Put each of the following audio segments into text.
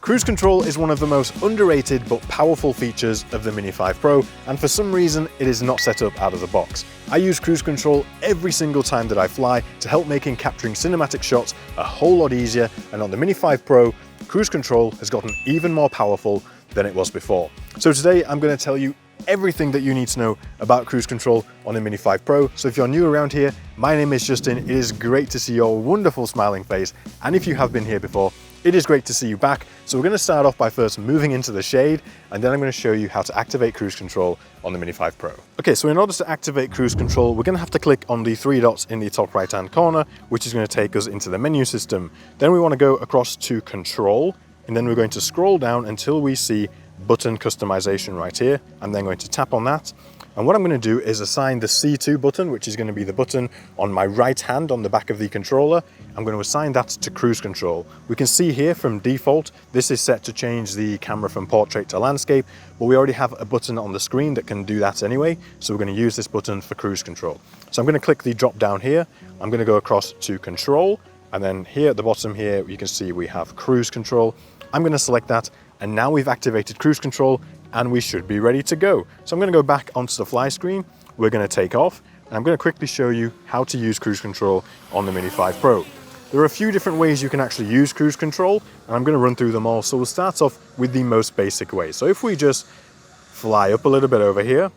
Cruise control is one of the most underrated but powerful features of the Mini 5 Pro, and for some reason it is not set up out of the box. I use cruise control every single time that I fly to help making capturing cinematic shots a whole lot easier, and on the Mini 5 Pro, cruise control has gotten even more powerful than it was before. So today I'm going to tell you everything that you need to know about cruise control on the Mini 5 Pro. So if you're new around here, my name is Justin. It is great to see your wonderful smiling face, and if you have been here before, it is great to see you back. So we're going to start off by first moving into the shade, and then I'm going to show you how to activate cruise control on the Mini 5 Pro. Okay, so in order to activate cruise control, we're going to have to click on the three dots in the top right hand corner, which is going to take us into the menu system. Then we want to go across to control, and then we're going to scroll down until we see button customization right here. I'm then going to tap on that. And what I'm going to do is assign the C2 button, which is going to be the button on my right hand on the back of the controller. I'm going to assign that to cruise control. We can see here from default, this is set to change the camera from portrait to landscape, but we already have a button on the screen that can do that anyway. So we're going to use this button for cruise control. So I'm going to click the drop down here. I'm going to go across to control. And then here at the bottom here, you can see we have cruise control. I'm going to select that. And now we've activated cruise control and we should be ready to go. So I'm going to go back onto the fly screen. We're going to take off, and I'm going to quickly show you how to use cruise control on the Mini 5 Pro. There are a few different ways you can actually use cruise control, and I'm going to run through them all. So we'll start off with the most basic way. So if we just fly up a little bit over here,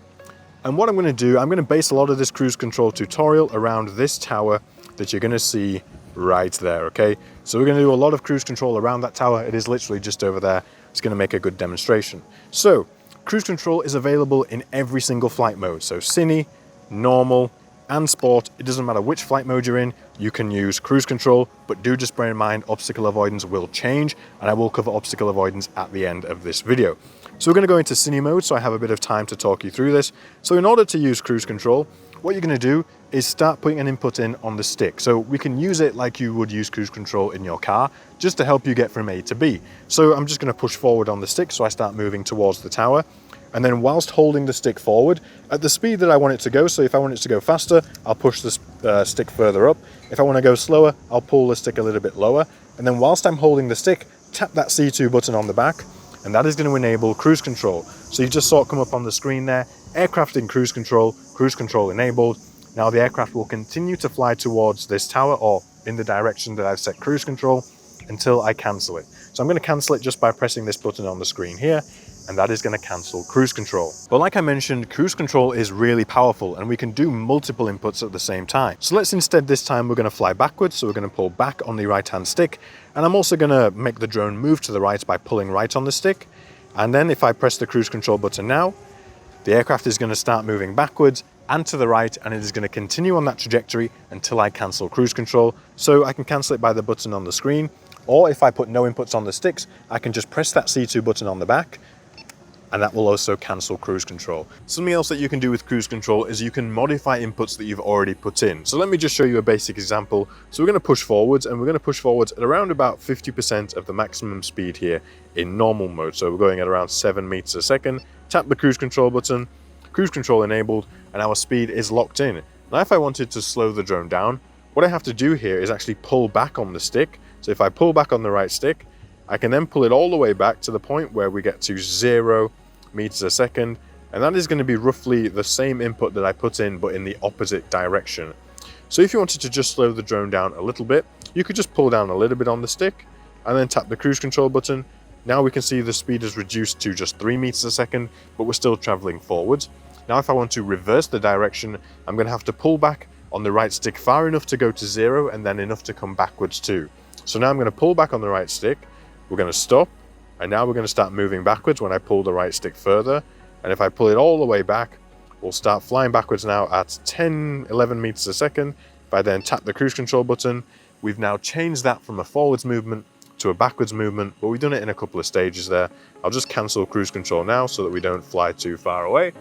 and what I'm going to do, I'm going to base a lot of this cruise control tutorial around this tower that you're going to see right there, okay? So we're going to do a lot of cruise control around that tower. It is literally just over there. It's going to make a good demonstration. So cruise control is available in every single flight mode. So Cine, normal, and sport. It doesn't matter which flight mode you're in, you can use cruise control, but do just bear in mind obstacle avoidance will change, and I will cover obstacle avoidance at the end of this video. So we're going to go into Cine mode, so I have a bit of time to talk you through this. So in order to use cruise control, what you're going to do is start putting an input in on the stick. So we can use it like you would use cruise control in your car, just to help you get from A to B. So I'm just going to push forward on the stick, so I start moving towards the tower. And then whilst holding the stick forward, at the speed that I want it to go, so if I want it to go faster, I'll push the stick further up. If I want to go slower, I'll pull the stick a little bit lower. And then whilst I'm holding the stick, tap that C2 button on the back, and that is going to enable cruise control. So you just saw it come up on the screen there, aircraft in cruise control enabled. Now the aircraft will continue to fly towards this tower or in the direction that I've set cruise control until I cancel it. So I'm going to cancel it just by pressing this button on the screen here, and that is going to cancel cruise control. But like I mentioned, cruise control is really powerful and we can do multiple inputs at the same time. So let's instead this time we're going to fly backwards. So we're going to pull back on the right hand stick, and I'm also going to make the drone move to the right by pulling right on the stick. And then if I press the cruise control button now, the aircraft is going to start moving backwards and to the right, and it is going to continue on that trajectory until I cancel cruise control. So I can cancel it by the button on the screen, or if I put no inputs on the sticks, I can just press that C2 button on the back, and that will also cancel cruise control. Something else that you can do with cruise control is you can modify inputs that you've already put in. So let me just show you a basic example. So we're going to push forwards, and we're going to push forwards at around about 50% of the maximum speed here in normal mode. So we're going at around 7 meters a second. Tap the cruise control button, cruise control enabled, and our speed is locked in. Now if I wanted to slow the drone down, what I have to do here is actually pull back on the stick. So if I pull back on the right stick, I can then pull it all the way back to the point where we get to 0 meters a second, and that is going to be roughly the same input that I put in but in the opposite direction. So if you wanted to just slow the drone down a little bit, you could just pull down a little bit on the stick and then tap the cruise control button. Now we can see the speed is reduced to just 3 meters a second, but we're still traveling forwards. Now if I want to reverse the direction, I'm going to have to pull back on the right stick far enough to go to 0 and then enough to come backwards too. So now I'm going to pull back on the right stick, we're going to stop, and now we're going to start moving backwards when I pull the right stick further. And if I pull it all the way back, we'll start flying backwards now at 11 meters a second. If I then tap the cruise control button, we've now changed that from a forwards movement to a backwards movement, but we've done it in a couple of stages there. I'll just cancel cruise control now so that we don't fly too far away.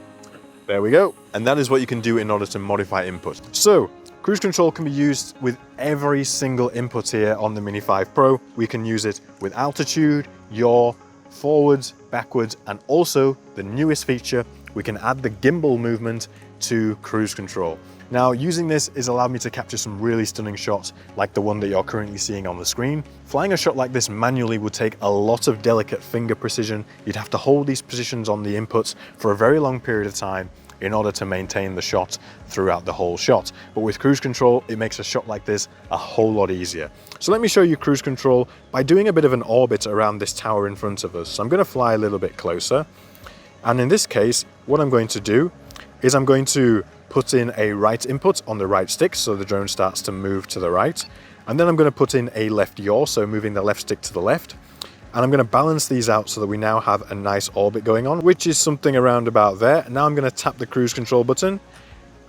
There we go. And that is what you can do in order to modify input. So cruise control can be used with every single input here on the Mini 5 Pro. We can use it with altitude, yaw, forwards, backwards, and also the newest feature, we can add the gimbal movement to cruise control. Now, using this has allowed me to capture some really stunning shots like the one that you're currently seeing on the screen. Flying a shot like this manually would take a lot of delicate finger precision. You'd have to hold these positions on the inputs for a very long period of time in order to maintain the shot throughout the whole shot. But with cruise control, it makes a shot like this a whole lot easier. So let me show you cruise control by doing a bit of an orbit around this tower in front of us. So I'm going to fly a little bit closer. And in this case, what I'm going to do is I'm going to put in a right input on the right stick, so the drone starts to move to the right. And then I'm going to put in a left yaw, so moving the left stick to the left. And I'm going to balance these out so that we now have a nice orbit going on, which is something around about there. Now I'm going to tap the cruise control button,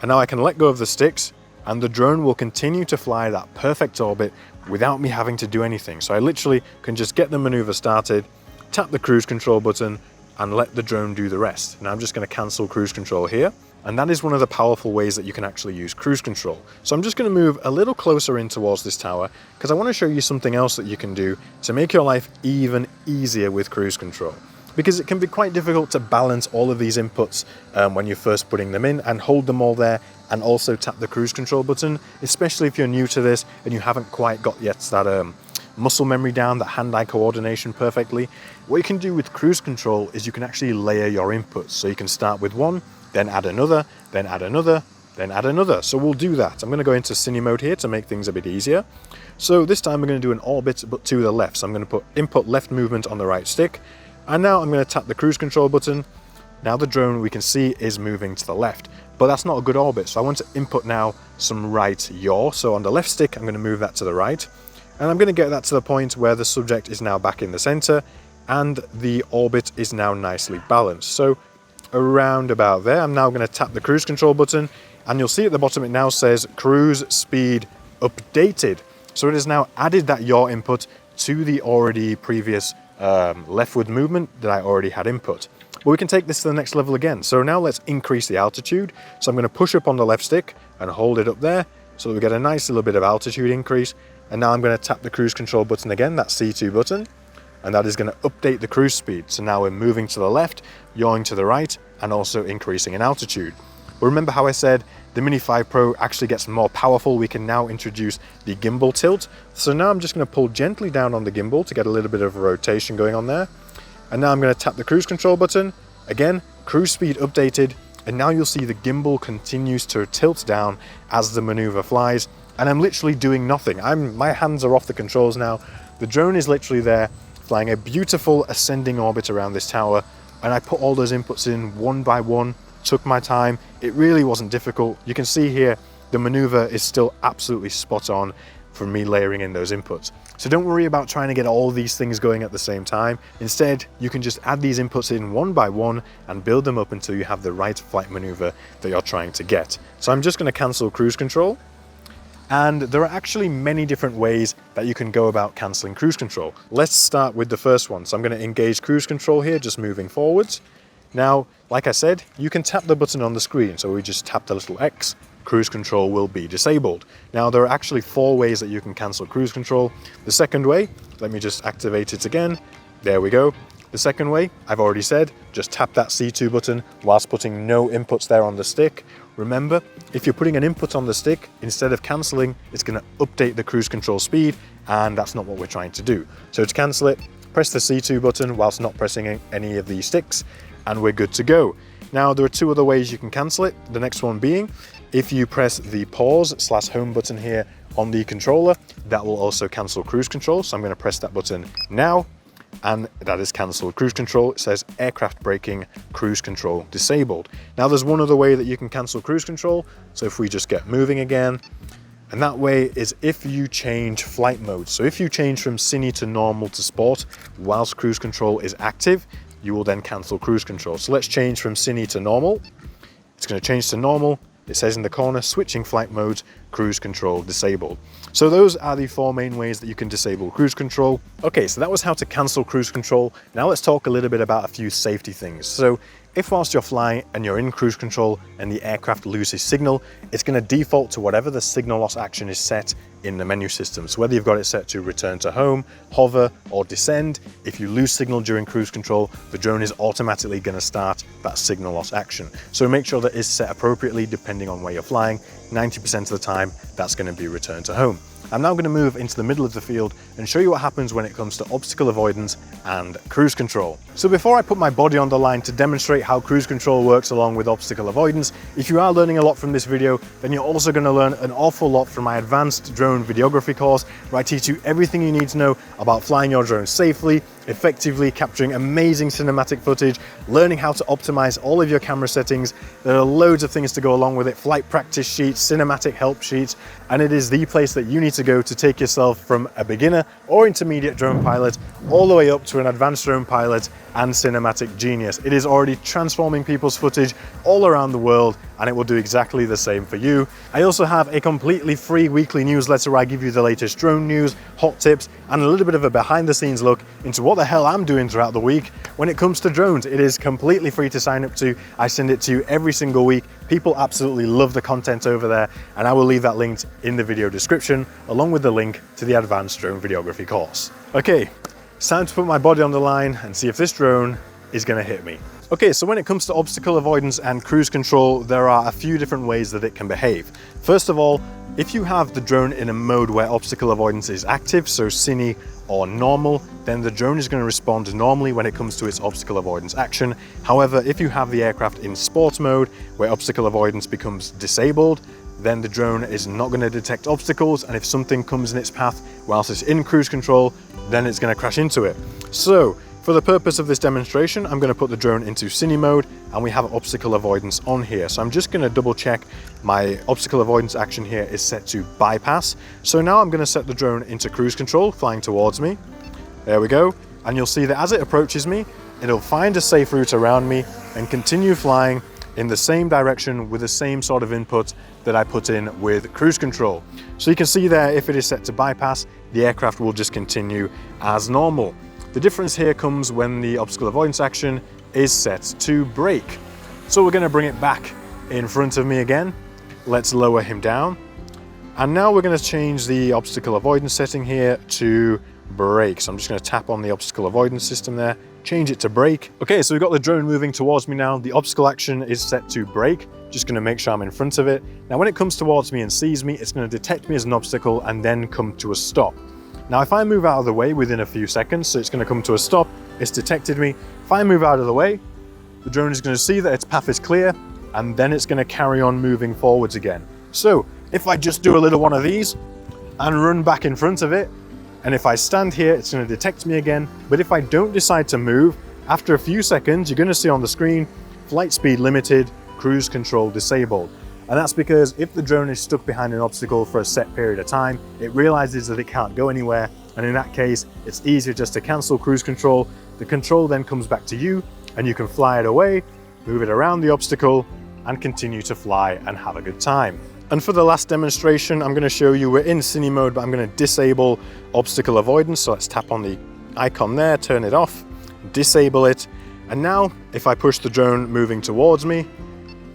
and now I can let go of the sticks, and the drone will continue to fly that perfect orbit without me having to do anything. So I literally can just get the maneuver started, tap the cruise control button, and let the drone do the rest. Now I'm just going to cancel cruise control here. And that is one of the powerful ways that you can actually use cruise control. So I'm just going to move a little closer in towards this tower because I want to show you something else that you can do to make your life even easier with cruise control. Because it can be quite difficult to balance all of these inputs when you're first putting them in and hold them all there and also tap the cruise control button, especially if you're new to this and you haven't quite got yet that muscle memory down, that hand-eye coordination perfectly. What you can do with cruise control is you can actually layer your inputs. So you can start with one, then add another, then add another, then add another. So we'll do that. I'm going to go into cine mode here to make things a bit easier. So this time we're going to do an orbit, but to the left. So I'm going to put input left movement on the right stick. And now I'm going to tap the cruise control button. Now the drone, we can see, is moving to the left, but that's not a good orbit. So I want to input now some right yaw. So on the left stick, I'm going to move that to the right. And I'm going to get that to the point where the subject is now back in the center and the orbit is now nicely balanced. So around about there, I'm now going to tap the cruise control button, and you'll see at the bottom it now says cruise speed updated. So it has now added that yaw input to the already previous leftward movement that I already had input. But we can take this to the next level again. So now let's increase the altitude. So I'm going to push up on the left stick and hold it up there so that we get a nice little bit of altitude increase. And now I'm going to tap the cruise control button again, that C2 button, and that is going to update the cruise speed. So now we're moving to the left, yawing to the right, and also increasing in altitude. But remember how I said the Mini 5 Pro actually gets more powerful. We can now introduce the gimbal tilt. So now I'm just going to pull gently down on the gimbal to get a little bit of a rotation going on there. And now I'm going to tap the cruise control button. Again, cruise speed updated. And now you'll see the gimbal continues to tilt down as the maneuver flies. And I'm literally doing nothing. My hands are off the controls now. The drone is literally there, flying a beautiful ascending orbit around this tower, and I put all those inputs in one by one, took my time. It really wasn't difficult. You can see here the maneuver is still absolutely spot on for me layering in those inputs. So don't worry about trying to get all these things going at the same time. Instead, you can just add these inputs in one by one and build them up until you have the right flight maneuver that you're trying to get. So I'm just going to cancel cruise control. And there are actually many different ways that you can go about cancelling cruise control. Let's start with the first one. So I'm going to engage cruise control here, just moving forwards. Now, like I said, you can tap the button on the screen. So we just tap the little X, cruise control will be disabled. Now, there are actually 4 ways that you can cancel cruise control. The second way, let me just activate it again. There we go. The second way, I've already said, just tap that C2 button whilst putting no inputs there on the stick. Remember, if you're putting an input on the stick, instead of cancelling, it's going to update the cruise control speed, and that's not what we're trying to do. So to cancel it, press the C2 button whilst not pressing any of these sticks, and we're good to go. Now, there are 2 other ways you can cancel it. The next one being, if you press the pause/home button here on the controller, that will also cancel cruise control. So I'm going to press that button now, and that is cancelled cruise control. It says aircraft braking, cruise control disabled. Now there's one other way that you can cancel cruise control. So if we just get moving again, and that way is if you change flight mode. So if you change from cine to normal to sport whilst cruise control is active, you will then cancel cruise control. So let's change from cine to normal. It's going to change to normal. It says in the corner, switching flight modes cruise control disabled. So those are the 4 main ways that you can disable cruise control. Okay, so that was how to cancel cruise control. Now let's talk a little bit about a few safety things. So if whilst you're flying and you're in cruise control and the aircraft loses signal, it's going to default to whatever the signal loss action is set in the menu system. So whether you've got it set to return to home, hover, or descend, if you lose signal during cruise control, the drone is automatically going to start that signal loss action. So make sure that it's set appropriately depending on where you're flying. 90% of the time, that's going to be return to home. I'm now going to move into the middle of the field and show you what happens when it comes to obstacle avoidance and cruise control. So before I put my body on the line to demonstrate how cruise control works along with obstacle avoidance, if you are learning a lot from this video, then you're also going to learn an awful lot from my advanced drone videography course, where I teach you everything you need to know about flying your drone safely, effectively capturing amazing cinematic footage, learning how to optimize all of your camera settings. There are loads of things to go along with it, flight practice sheets, cinematic help sheets, and it is the place that you need to go to take yourself from a beginner or intermediate drone pilot all the way up to an advanced drone pilot and cinematic genius. It is already transforming people's footage all around the world, and it will do exactly the same for you. I also have a completely free weekly newsletter where I give you the latest drone news, hot tips, and a little bit of a behind the scenes look into what the hell I'm doing throughout the week when it comes to drones. It is completely free to sign up to. I send it to you every single week. People absolutely love the content over there, and I will leave that linked in the video description along with the link to the advanced drone videography course. Okay, it's time to put my body on the line and see if this drone is going to hit me. Okay, so when it comes to obstacle avoidance and cruise control, there are a few different ways that it can behave. First of all, if you have the drone in a mode where obstacle avoidance is active, so cine or normal, then the drone is going to respond normally when it comes to its obstacle avoidance action. However, if you have the aircraft in sport mode, where obstacle avoidance becomes disabled, then the drone is not going to detect obstacles, and if something comes in its path whilst it's in cruise control, then it's going to crash into it. So for the purpose of this demonstration, I'm going to put the drone into cine mode, and we have obstacle avoidance on here. So I'm just going to double check my obstacle avoidance action here is set to bypass. So now I'm going to set the drone into cruise control, flying towards me. There we go. And you'll see that as it approaches me, it'll find a safe route around me and continue flying in the same direction with the same sort of input that I put in with cruise control. So you can see there, if it is set to bypass, the aircraft will just continue as normal. The difference here comes when the obstacle avoidance action is set to brake. So we're going to bring it back in front of me again. Let's lower him down. And now we're going to change the obstacle avoidance setting here to brake. So I'm just going to tap on the obstacle avoidance system there, change it to brake. Okay, so we've got the drone moving towards me now. The obstacle action is set to brake. Just going to make sure I'm in front of it. Now when it comes towards me and sees me, it's going to detect me as an obstacle and then come to a stop. Now if I move out of the way within a few seconds, so it's going to come to a stop, it's detected me. If I move out of the way, the drone is going to see that its path is clear, and then it's going to carry on moving forwards again. So if I just do a little one of these and run back in front of it, and if I stand here, it's going to detect me again. But if I don't decide to move, after a few seconds, you're going to see on the screen, flight speed limited, cruise control disabled. And that's because if the drone is stuck behind an obstacle for a set period of time, it realizes that it can't go anywhere. And in that case, it's easier just to cancel cruise control. The control then comes back to you, and you can fly it away, move it around the obstacle, and continue to fly and have a good time. And for the last demonstration, I'm going to show you, we're in cine mode, but I'm going to disable obstacle avoidance. So let's tap on the icon there, turn it off, disable it. And now if I push the drone moving towards me,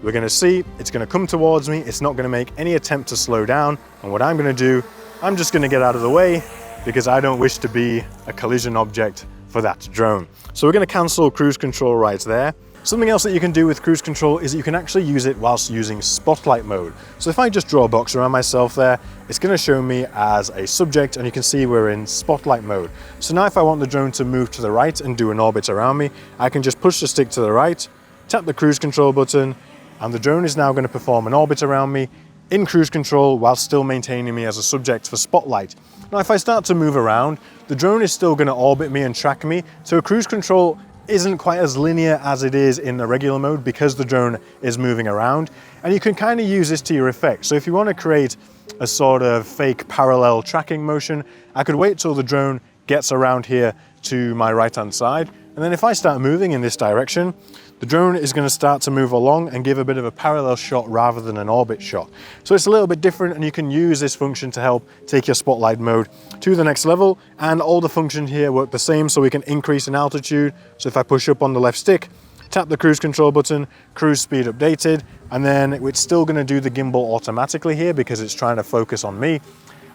we're going to see it's going to come towards me. It's not going to make any attempt to slow down. And what I'm going to do, I'm just going to get out of the way because I don't wish to be a collision object for that drone. So we're going to cancel cruise control right there. Something else that you can do with cruise control is that you can actually use it whilst using spotlight mode. So if I just draw a box around myself there, it's going to show me as a subject, and you can see we're in spotlight mode. So now if I want the drone to move to the right and do an orbit around me, I can just push the stick to the right, tap the cruise control button, and the drone is now going to perform an orbit around me in cruise control while still maintaining me as a subject for spotlight. Now if I start to move around, the drone is still going to orbit me and track me, so cruise control isn't quite as linear as it is in the regular mode because the drone is moving around, and you can kind of use this to your effect. So if you want to create a sort of fake parallel tracking motion, I could wait till the drone gets around here to my right hand side, And then if I start moving in this direction, the drone is going to start to move along and give a bit of a parallel shot rather than an orbit shot. So it's a little bit different, and you can use this function to help take your spotlight mode to the next level. And all the functions here work the same, so we can increase in altitude. So if I push up on the left stick, tap the cruise control button, cruise speed updated, and then it's still going to do the gimbal automatically here because it's trying to focus on me.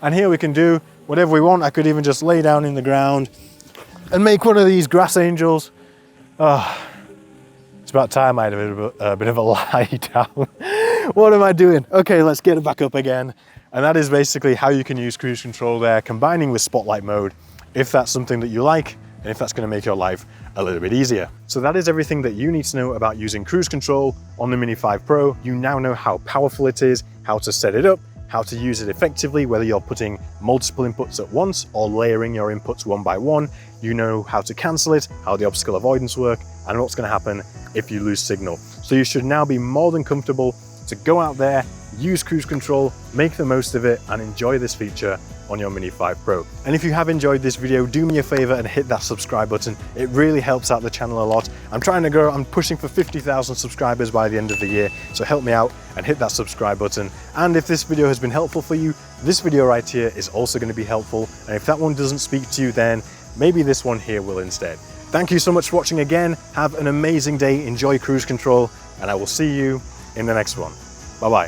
And here we can do whatever we want. I could even just lay down in the ground and make one of these grass angels. It's about time I had a bit of a lie down. What am I doing? Okay, let's get it back up again. And that is basically how you can use cruise control there, combining with spotlight mode, if that's something that you like, and if that's going to make your life a little bit easier. So that is everything that you need to know about using cruise control on the Mini 5 Pro. You now know how powerful it is, how to set it up, how to use it effectively, whether you're putting multiple inputs at once or layering your inputs one by one. You know how to cancel it, how the obstacle avoidance work, and what's going to happen if you lose signal. So you should now be more than comfortable to go out there, use cruise control, make the most of it, and enjoy this feature on your Mini 5 Pro. And if you have enjoyed this video, do me a favor and hit that subscribe button. It really helps out the channel a lot. I'm trying to grow, I'm pushing for 50,000 subscribers by the end of the year, so help me out and hit that subscribe button. And if this video has been helpful for you, this video right here is also going to be helpful. And if that one doesn't speak to you, then maybe this one here will instead. Thank you so much for watching again. Have an amazing day, enjoy cruise control, and I will see you in the next one. Bye-bye.